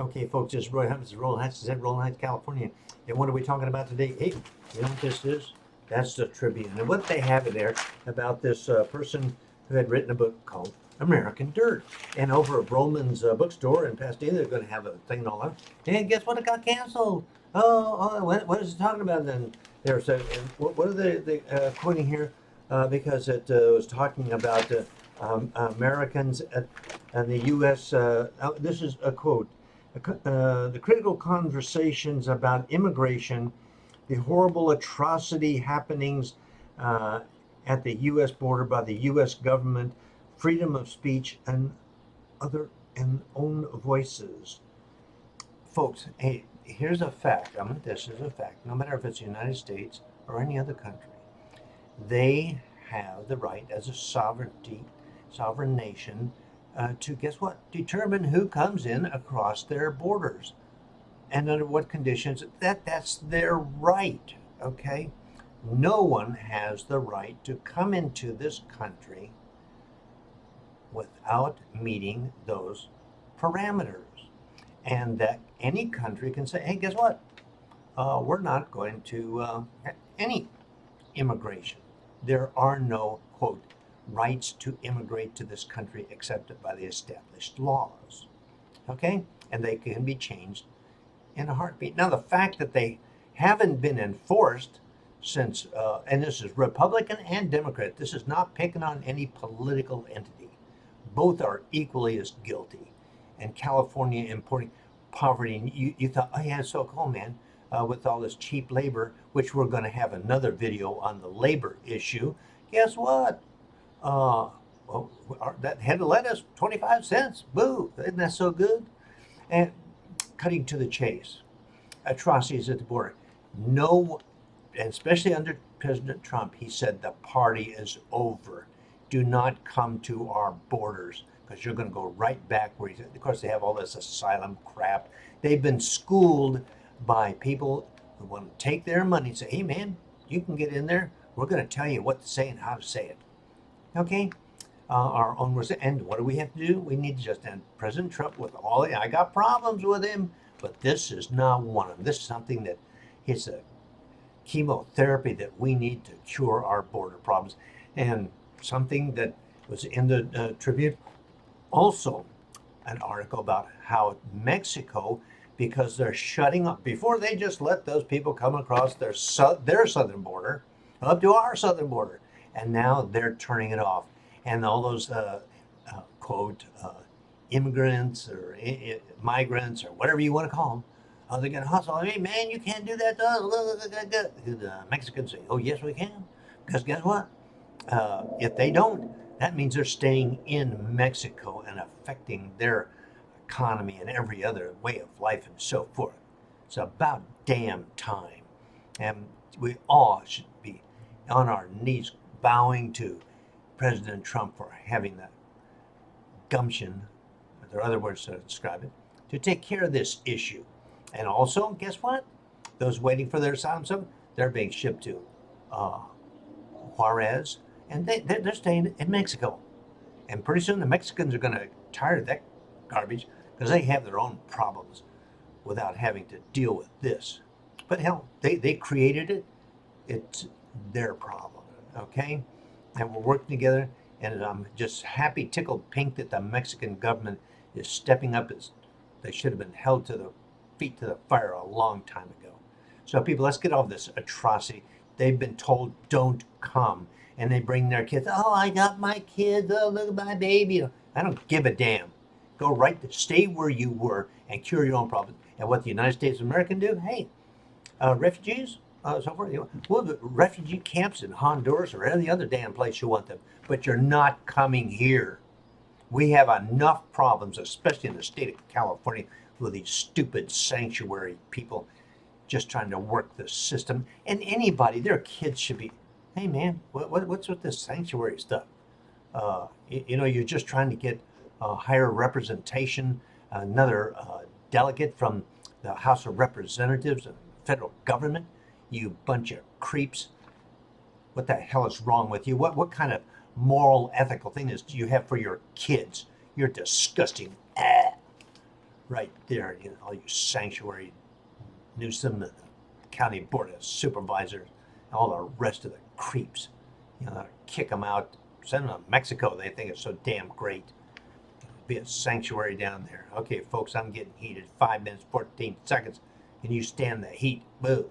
Okay, folks, this is Roy Humphreys, Rolling Heights, Rolling Heights, California. And what are we talking about today? Hey, you know what this is? That's the Tribune. And what they have in there about this person who had written a book called American Dirt. And over at Broman's bookstore in Pasadena, they're going to have a thing all out. And guess what? It got canceled. What is it talking about then? There's a, what are they quoting here? Because it was talking about Americans and the U.S. This is a quote the critical conversations about immigration, the horrible atrocity happenings uh, at the U.S. border by the U.S. government, freedom of speech, and other and own voices. Folks, hey, here's a fact. This is a fact. No matter if it's the United States or any other country, they have the right as a sovereign nation to guess what? Determine who comes in across their borders and under what conditions. That's their right. Okay, no one has the right to come into this country without meeting those parameters, and that any country can say, hey, guess what, we're not going to have any immigration. There are no, quote, rights to immigrate to this country accepted by the established laws. Okay, and they can be changed in a heartbeat. Now, the fact that they haven't been enforced since, and this is Republican and Democrat, this is not picking on any political entity. Both are equally as guilty. And California importing poverty, and you thought, oh yeah, it's so cool, man, with all this cheap labor, which we're going to have another video on the labor issue. Guess what? Uh, well, that head of lettuce, 25 cents. Boo! Isn't that so good? And cutting to the chase, atrocities at the border. No, and especially under President Trump, he said the party is over. Do not come to our borders because you're going to go right back where of course, they have all this asylum crap. They've been schooled by people who want to take their money and say, hey, man, you can get in there. We're going to tell you what to say and how to say it. Okay? Our own words. And what do we have to do? We need to just end President Trump with all the, I got problems with him, but this is not one of them. This is something that it's a chemotherapy that we need to cure our border problems. And something that was in the Tribune also an article about how Mexico, because they're shutting up before they just let those people come across their southern border up to our southern border, and now they're turning it off, and all those quote immigrants or migrants or whatever you want to call them. They're going to hustle. Hey, man, you can't do that to us. The Mexicans say, oh, yes, we can. Because guess what? If they don't, that means they're staying in Mexico and affecting their economy and every other way of life and so forth. It's about damn time. And we all should be on our knees bowing to President Trump for having the gumption, there are other words to describe it, to take care of this issue. And also, guess what? Those waiting for their asylum, they're being shipped to uh, Juarez, and they're staying in Mexico. And pretty soon the Mexicans are going to tire of that garbage because they have their own problems without having to deal with this. But hell, they created it. It's their problem, okay? And we're working together, and I'm just happy, tickled pink that the Mexican government is stepping up as they should have been held to the feet to the fire a long time ago. So, people, let's get off this atrocity. They've been told don't come, and they bring their kids. Oh, I got my kids. Oh, look at my baby. I don't give a damn. Go right to stay where you were and cure your own problems. And what the United States of America do? Hey, refugees, so forth. Well, the refugee camps in Honduras or any other damn place you want them, but you're not coming here. We have enough problems, especially in the state of California, with these stupid sanctuary people just trying to work the system. And anybody, their kids should be, hey man, what's with this sanctuary stuff? You're just trying to get higher representation, another delegate from the House of Representatives and federal government. You bunch of creeps. What the hell is wrong with you? What kind of moral, ethical thing do you have for your kids? You're disgusting. right there, all you sanctuary Newsom, the county board of supervisors, and all the rest of the creeps. Kick them out, send them to Mexico. They think it's so damn great. Be a sanctuary down there. Okay, folks, I'm getting heated. 5 minutes, 14 seconds. Can you stand the heat? Boo.